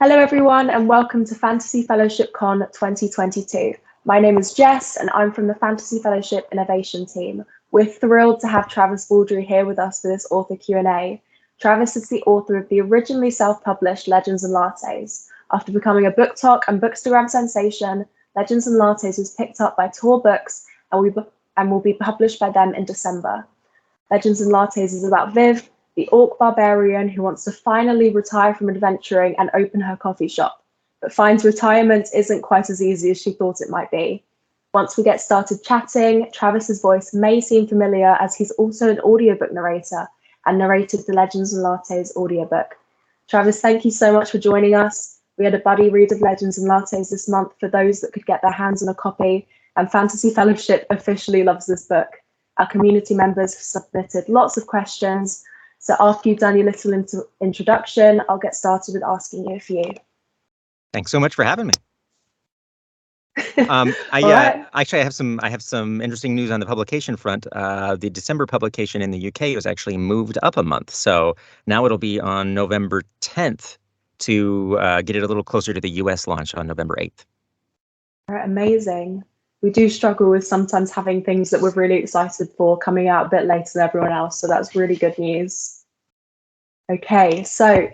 Hello, everyone, and welcome to Fantasy Fellowship Con 2022. My name is Jess, and I'm from the Fantasy Fellowship Innovation Team. We're thrilled to have Travis Baldree here with us for this author Q&A. Travis is the author of the originally self-published Legends Lattes. After becoming a book talk and bookstagram sensation, Legends Lattes was picked up by Tor Books and will be published by them in December. Legends Lattes is about Viv, the orc barbarian who wants to finally retire from adventuring and open her coffee shop, but finds retirement isn't quite as easy as she thought it might be. Once we get started chatting, Travis's voice may seem familiar as he's also an audiobook narrator and narrated the Legends Lattes audiobook. Travis, thank you so much for joining us. We had a buddy read of Legends Lattes this month for those that could get their hands on a copy, and Fantasy Fellowship officially loves this book. Our community members have submitted lots of questions, so after you've done your little introduction, I'll get started with asking you a few. Thanks so much for having me. Actually, I have some interesting news on the publication front. The December publication in the UK was actually moved up a month, so now it'll be on November 10th to get it a little closer to the US launch on November 8th. All right, amazing. We do struggle with sometimes having things that we're really excited for coming out a bit later than everyone else, so that's really good news. Okay, so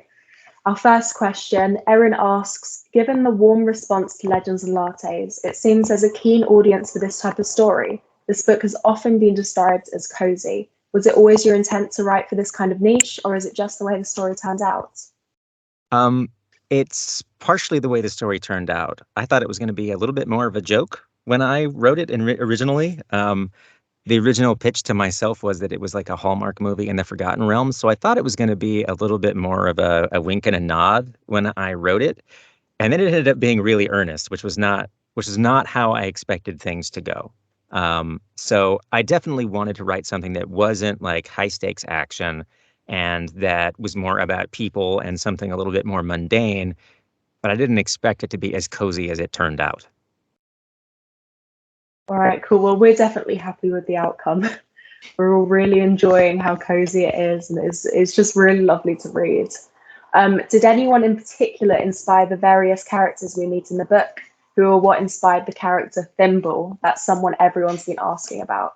our first question, Erin asks, given the warm response to Legends and Lattes, it seems there's a keen audience for this type of story. This book has often been described as cozy. Was it always your intent to write for this kind of niche, or is it just the way the story turned out? It's partially the way the story turned out. I thought it was going to be a little bit more of a joke when I wrote it originally. The original pitch to myself was that it was like a Hallmark movie in the Forgotten Realms. So I thought it was going to be a little bit more of a wink and a nod when I wrote it. And then it ended up being really earnest, which is not how I expected things to go. So I definitely wanted to write something that wasn't like high stakes action and that was more about people and something a little bit more mundane. But I didn't expect it to be as cozy as it turned out. All right, cool. Well, we're definitely happy with the outcome. We're all really enjoying how cozy it is, and it's just really lovely to read. Did anyone in particular inspire the various characters we meet in the book, who are what inspired the character Thimble? That's someone everyone's been asking about.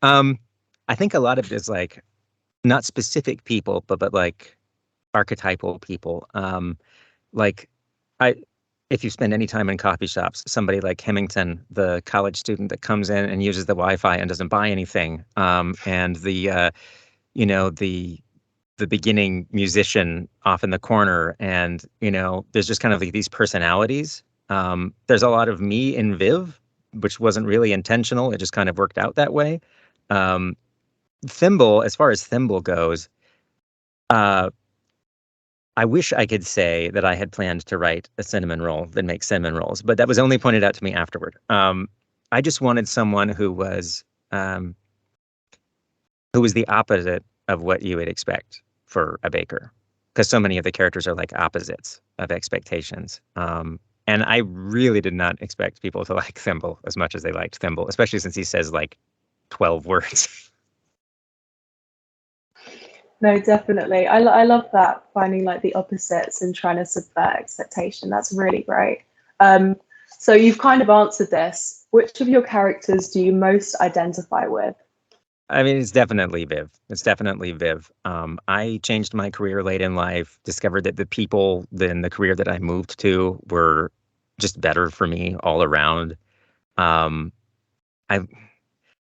I think a lot of it is like not specific people, but like archetypal people. If you spend any time in coffee shops, somebody like Hemington, the college student that comes in and uses the Wi-Fi and doesn't buy anything, and the beginning musician off in the corner, and there's just kind of like these personalities. There's a lot of me in Viv, which wasn't really intentional. It just kind of worked out that way. Thimble, as far as Thimble goes, I wish I could say that I had planned to write a cinnamon roll that makes cinnamon rolls, but that was only pointed out to me afterward. I just wanted someone who was the opposite of what you would expect for a baker, because so many of the characters are like opposites of expectations. And I really did not expect people to like Thimble as much as they liked Thimble, especially since he says like 12 words. No, definitely. I love that, finding like the opposites and trying to subvert expectation. That's really great. So you've kind of answered this. Which of your characters do you most identify with? I mean, it's definitely Viv. I changed my career late in life, discovered that the people in the career that I moved to were just better for me all around.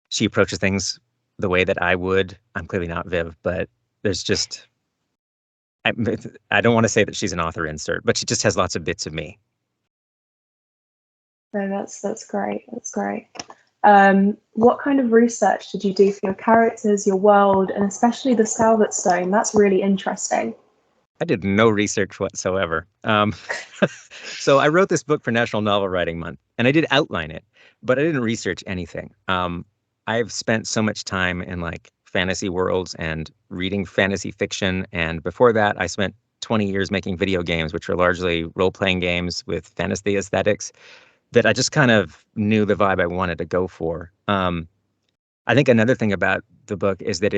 She approaches things the way that I would. I'm clearly not Viv, but there's just, I don't want to say that she's an author insert, but she just has lots of bits of me. No, that's great. That's great. What kind of research did you do for your characters, your world, and especially the Salvet Stone? That's really interesting. I did no research whatsoever. So I wrote this book for National Novel Writing Month, and I did outline it, but I didn't research anything. I've spent so much time in like fantasy worlds and reading fantasy fiction, and before that, I spent 20 years making video games, which are largely role-playing games with fantasy aesthetics, that I just kind of knew the vibe I wanted to go for. I think another thing about the book is that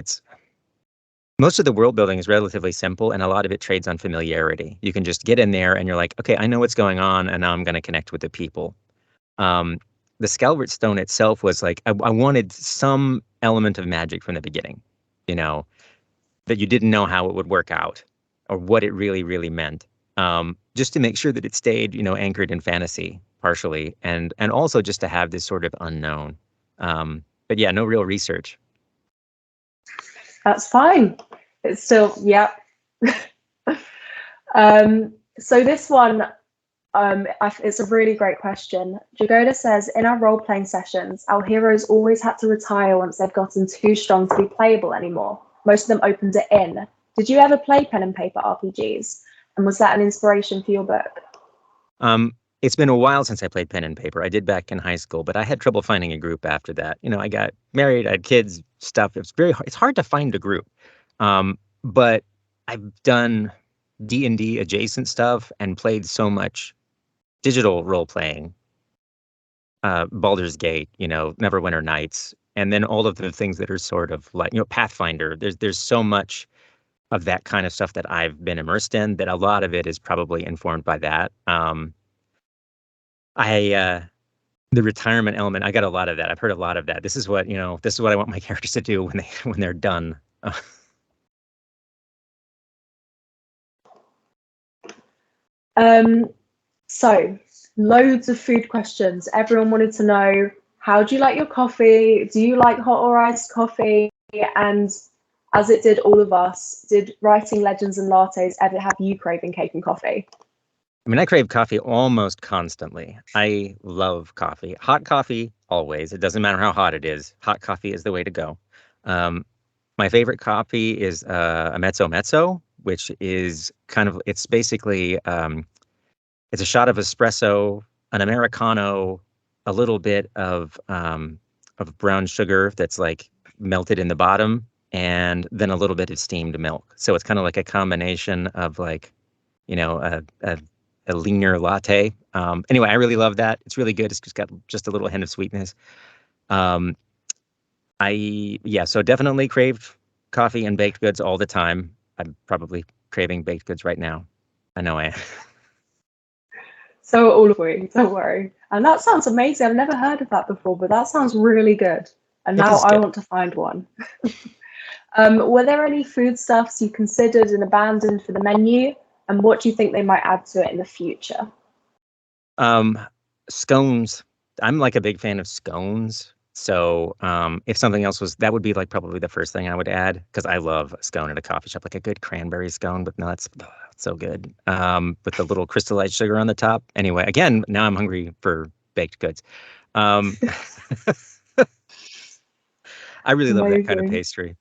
Most of the world building is relatively simple, and a lot of it trades on familiarity. You can just get in there and you're like, okay, I know what's going on, and now I'm going to connect with the people. Um, the Scalwart Stone itself was like, I wanted some element of magic from the beginning, you know, that you didn't know how it would work out or what it really, really meant. Just to make sure that it stayed, anchored in fantasy partially, and also just to have this sort of unknown. But yeah, no real research. That's fine. It's still, yeah. So this one, it's a really great question. Jagoda says, in our role-playing sessions, our heroes always had to retire once they've gotten too strong to be playable anymore. Most of them opened it in. Did you ever play pen and paper RPGs? And was that an inspiration for your book? It's been a while since I played pen and paper. I did back in high school, but I had trouble finding a group after that. I got married, I had kids, stuff. It's hard to find a group. But I've done D&D adjacent stuff and played so much digital role playing, Baldur's Gate, Neverwinter Nights, and then all of the things that are sort of like, Pathfinder. There's so much of that kind of stuff that I've been immersed in that a lot of it is probably informed by that. The retirement element, I got a lot of that. I've heard a lot of that. This is what I want my characters to do when they're done. So loads of food questions. Everyone wanted to know, how do you like your coffee? Do you like hot or iced coffee? And as it did all of us, did writing Legends and Lattes ever have you craving cake and coffee? I mean, I crave coffee almost constantly. I love coffee. Hot coffee, always. It doesn't matter how hot it is. Hot coffee is the way to go. My favorite coffee is a mezzo mezzo, which is it's basically, it's a shot of espresso, an Americano, a little bit of brown sugar that's like melted in the bottom, and then a little bit of steamed milk. So it's kind of like a combination of like, a leaner latte. Anyway, I really love that. It's really good. It's just got just a little hint of sweetness. Um, so definitely craved coffee and baked goods all the time. I'm probably craving baked goods right now. I know I am. So all of we, don't worry. And that sounds amazing. I've never heard of that before, but that sounds really good. And It now is I good. want to find one. Were there any foodstuffs you considered and abandoned for the menu? And what do you think they might add to it in the future? Um, Scones. I'm like a big fan of scones. So if something else was, that would be like probably the first thing I would add, because I love a scone at a coffee shop, like a good cranberry scone with nuts. Oh, it's so good. With the little crystallized sugar on the top. Anyway, again, now I'm hungry for baked goods. Um, I really love that kind of Amazing. pastry.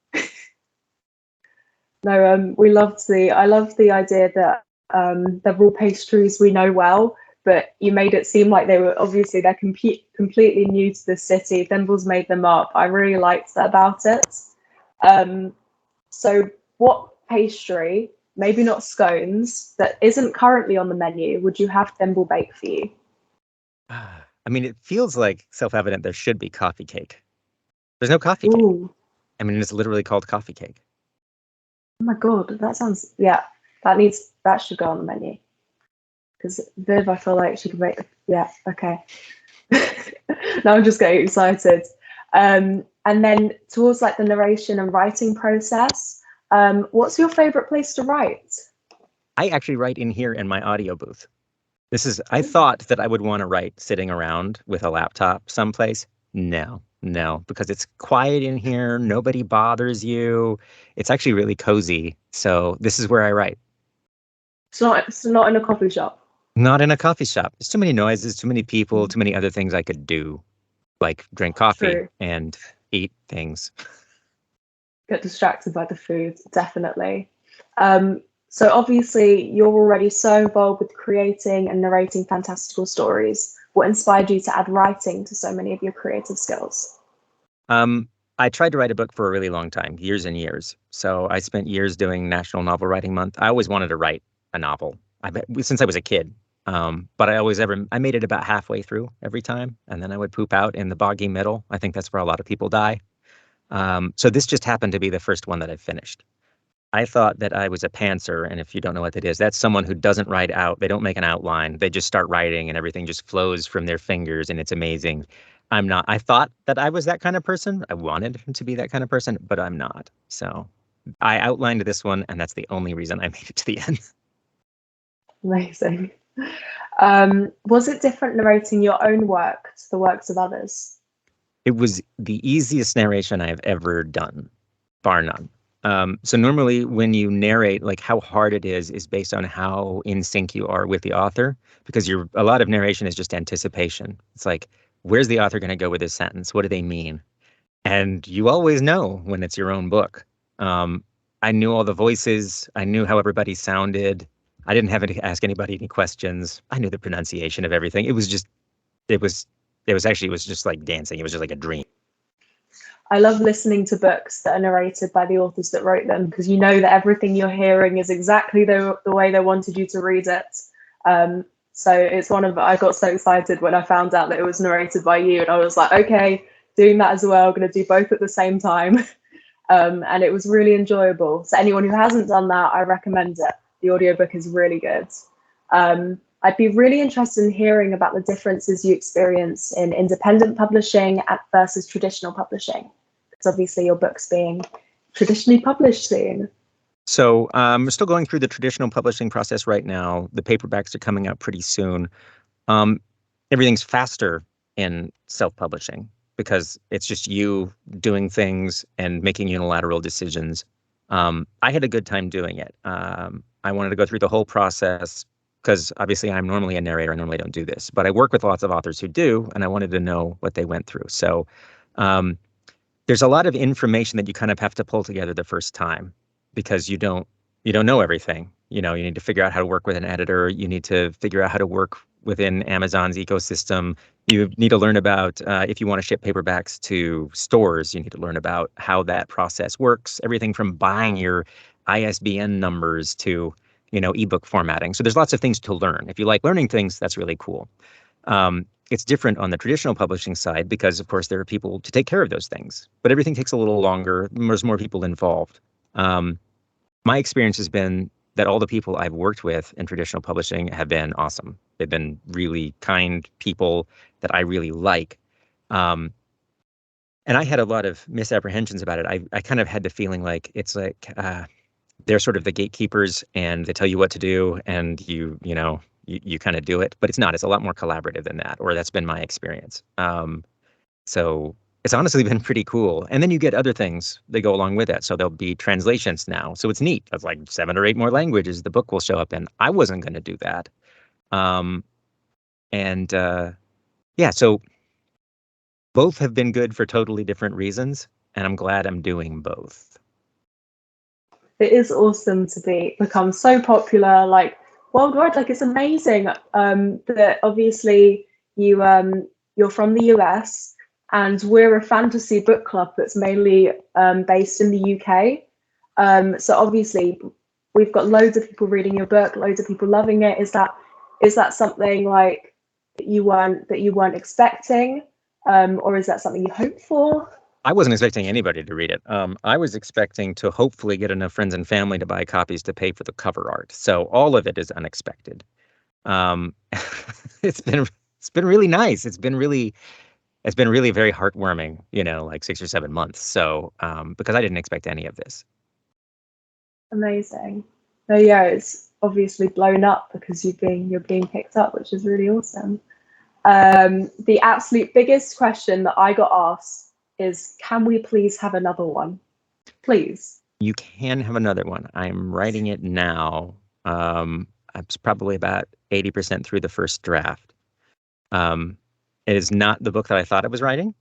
No, I love the idea that they're raw pastries we know well, but you made it seem like they're completely new to the city. Thimbles made them up. I really liked that about it. So what pastry, maybe not scones, that isn't currently on the menu, would you have Thimble bake for you? I mean, it feels like self-evident there should be coffee cake. There's no coffee cake. Ooh, I mean, it's literally called coffee cake. oh my God, that sounds, yeah, that should go on the menu. Because Viv, I feel like she could make, yeah, okay. Now I'm just getting excited. And then towards like the narration and writing process, what's your favorite place to write? I actually write in here in my audio booth. I thought that I would want to write sitting around with a laptop someplace. No, because it's quiet in here. Nobody bothers you. It's actually really cozy. So this is where I write. It's not in a coffee shop. Not in a coffee shop. There's too many noises, too many people, Mm. too many other things I could do, like drink coffee True. and eat things. Get distracted by the food, definitely. So obviously you're already so involved with creating and narrating fantastical stories. What inspired you to add writing to so many of your creative skills? Um, I tried to write a book for a really long time, years and years. So I spent years doing National Novel Writing Month. I always wanted to write a novel. Since I was a kid. But I made it about halfway through every time, and then I would poop out in the boggy middle. I think that's where a lot of people die. So this just happened to be the first one that I finished. I thought that I was a pantser, and if you don't know what that is, that's someone who doesn't write out. They don't make an outline. They just start writing, and everything just flows from their fingers, and it's amazing. I'm not. I thought that I was that kind of person. I wanted to be that kind of person, but I'm not. So I outlined this one, and that's the only reason I made it to the end. Amazing. Was it different narrating your own work to the works of others? It was the easiest narration I've ever done, bar none. So normally when you narrate, like how hard it is based on how in sync you are with the author, because a lot of narration is just anticipation. It's like, where's the author going to go with this sentence? What do they mean? And you always know when it's your own book. I knew all the voices. I knew how everybody sounded. I didn't have to ask anybody any questions. I knew the pronunciation of everything. It was just, it was, it was just like dancing. It was just like a dream. I love listening to books that are narrated by the authors that wrote them, because you know that everything you're hearing is exactly the way they wanted you to read it. So it's I got so excited when I found out that it was narrated by you, and I was like, okay, doing that as well. I'm going to do both at the same time. And it was really enjoyable. So anyone who hasn't done that, I recommend it. The audiobook is really good. I'd be really interested in hearing about the differences you experience in independent publishing versus traditional publishing, because obviously your book's being traditionally published soon. So we're still going through the traditional publishing process right now. The paperbacks are coming out pretty soon. Everything's faster in self-publishing because it's just you doing things and making unilateral decisions. I had a good time doing it. I wanted to go through the whole process because obviously I'm normally a narrator. I normally don't do this, but I work with lots of authors who do, and I wanted to know what they went through. So there's a lot of information that you kind of have to pull together the first time because you don't know everything. You need to figure out how to work with an editor. You need to figure out how to work within Amazon's ecosystem. You need to learn about if you want to ship paperbacks to stores, you need to learn about how that process works. Everything from buying your ISBN numbers to ebook formatting. So there's lots of things to learn. If you like learning things, that's really cool. It's different on the traditional publishing side because, of course, there are people to take care of those things. But everything takes a little longer. There's more people involved. My experience has been that all the people I've worked with in traditional publishing have been awesome. They've been really kind people that I really like. And I had a lot of misapprehensions about it. I kind of had the feeling like it's like they're sort of the gatekeepers and they tell you what to do and you kind of do it. But it's not. It's a lot more collaborative than that, or that's been my experience. So it's honestly been pretty cool. And then you get other things that go along with it. So there'll be translations now. So it's neat. It's like 7 or 8 more languages the book will show up in. I wasn't going to do that. Yeah, so both have been good for totally different reasons. And I'm glad I'm doing both. It is awesome to become so popular, like worldwide. Like it's amazing that obviously you're from the US. And we're a fantasy book club that's mainly based in the UK. So obviously, we've got loads of people reading your book, loads of people loving it. Is that something like that you weren't expecting, or is that something you hoped for? I wasn't expecting anybody to read it. I was expecting to hopefully get enough friends and family to buy copies to pay for the cover art. So all of it is unexpected. It's been really nice. It's been really very heartwarming, like 6 or 7 months. So, because I didn't expect any of this. Amazing. No, yeah, it's obviously blown up because you're being picked up, which is really awesome. The absolute biggest question that I got asked is, can we please have another one? Please. You can have another one. I'm writing it now. I'm probably about 80% through the first draft. It is not the book that I thought I was writing.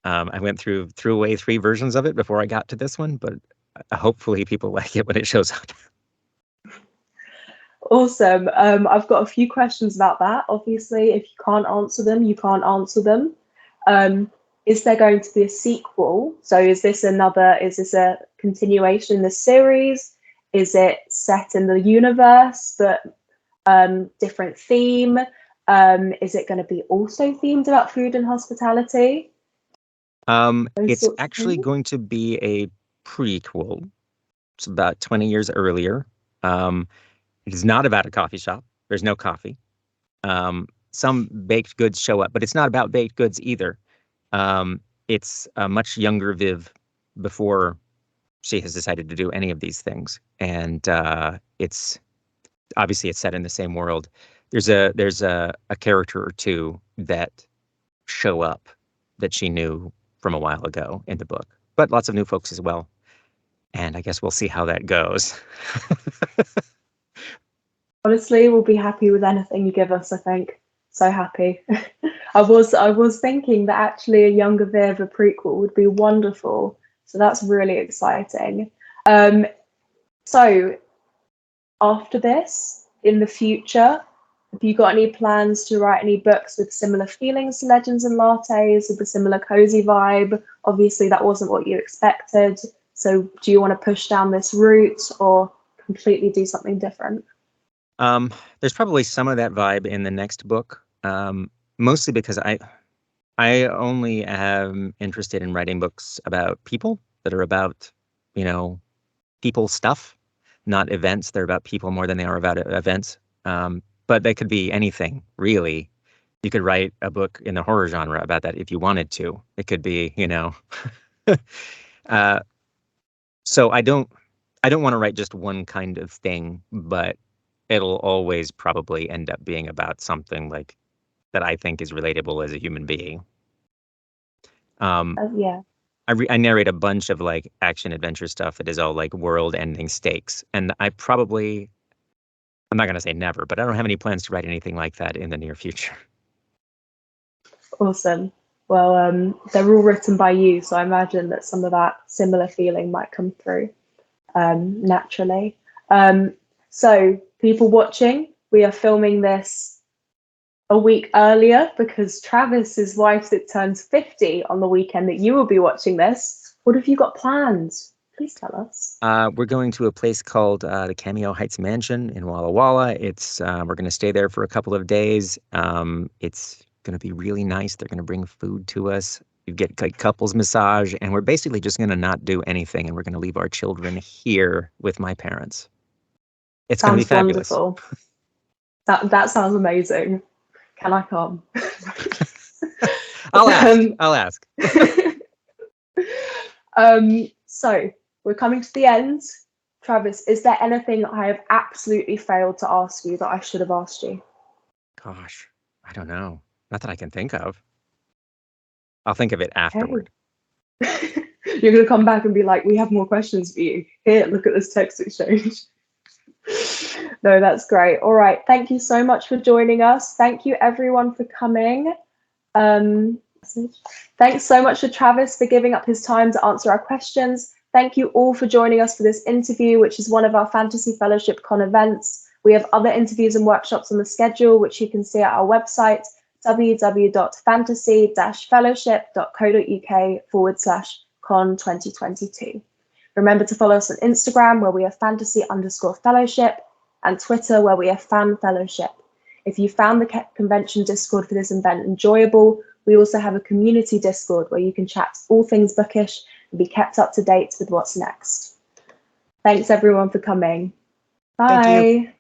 I went threw away 3 versions of it before I got to this one, but hopefully people like it when it shows up. Awesome. I've got a few questions about that. Obviously, if you can't answer them, you can't answer them. Is there going to be a sequel? So is this a continuation in the series? Is it set in the universe but different theme? Is it going to be also themed about food and hospitality? It's actually going to be a prequel. It's about 20 years earlier. It is not about a coffee shop. There's no coffee. Some baked goods show up, but it's not about baked goods either. It's a much younger Viv before she has decided to do any of these things, and it's obviously it's set in the same world. There's a character or two that show up that she knew from a while ago in the book, but lots of new folks as well. And I guess we'll see how that goes. Honestly, we'll be happy with anything you give us, I think. So happy. I was thinking that actually a younger Viv, a prequel, would be wonderful. So that's really exciting. So after this, in the future, have you got any plans to write any books with similar feelings to Legends and Lattes, with a similar cozy vibe? Obviously, that wasn't what you expected. So do you want to push down this route or completely do something different? There's probably some of that vibe in the next book, mostly because I only am interested in writing books about people that are about, people stuff, not events. They're about people more than they are about events. But they could be anything, really. You could write a book in the horror genre about that if you wanted to. It could be, uh, so I don't want to write just one kind of thing, but it'll always probably end up being about something like that I think is relatable as a human being. Yeah. I narrate a bunch of like action adventure stuff that is all like world ending stakes. And I'm not going to say never, but I don't have any plans to write anything like that in the near future. Awesome. Well, they're all written by you, so I imagine that some of that similar feeling might come through naturally. So, people watching, we are filming this a week earlier because Travis's wife that turns 50 on the weekend that you will be watching this. What have you got planned? Please tell us. We're going to a place called the Cameo Heights Mansion in Walla Walla. We're going to stay there for a couple of days. It's going to be really nice. They're going to bring food to us. You get like couples massage, and we're basically just going to not do anything, and we're going to leave our children here with my parents. It's going to be Sounds fabulous. wonderful. That sounds amazing. Can I come? I'll ask. I'll ask. So we're coming to the end. Travis, is there anything I have absolutely failed to ask you that I should have asked you? Gosh, I don't know. Not that I can think of. I'll think of it afterward. Hey. You're going to come back and be like, we have more questions for you. Here, look at this text exchange. No, that's great. All right. Thank you so much for joining us. Thank you, everyone, for coming. Thanks so much to Travis for giving up his time to answer our questions. Thank you all for joining us for this interview, which is one of our Fantasy Fellowship Con events. We have other interviews and workshops on the schedule, which you can see at our website, www.fantasy-fellowship.co.uk/con 2022. Remember to follow us on Instagram, where we are fantasy_fellowship, and Twitter, where we are fan fellowship. If you found the convention Discord for this event enjoyable, we also have a community Discord where you can chat all things bookish and be kept up to date with what's next. Thanks everyone for coming. Bye.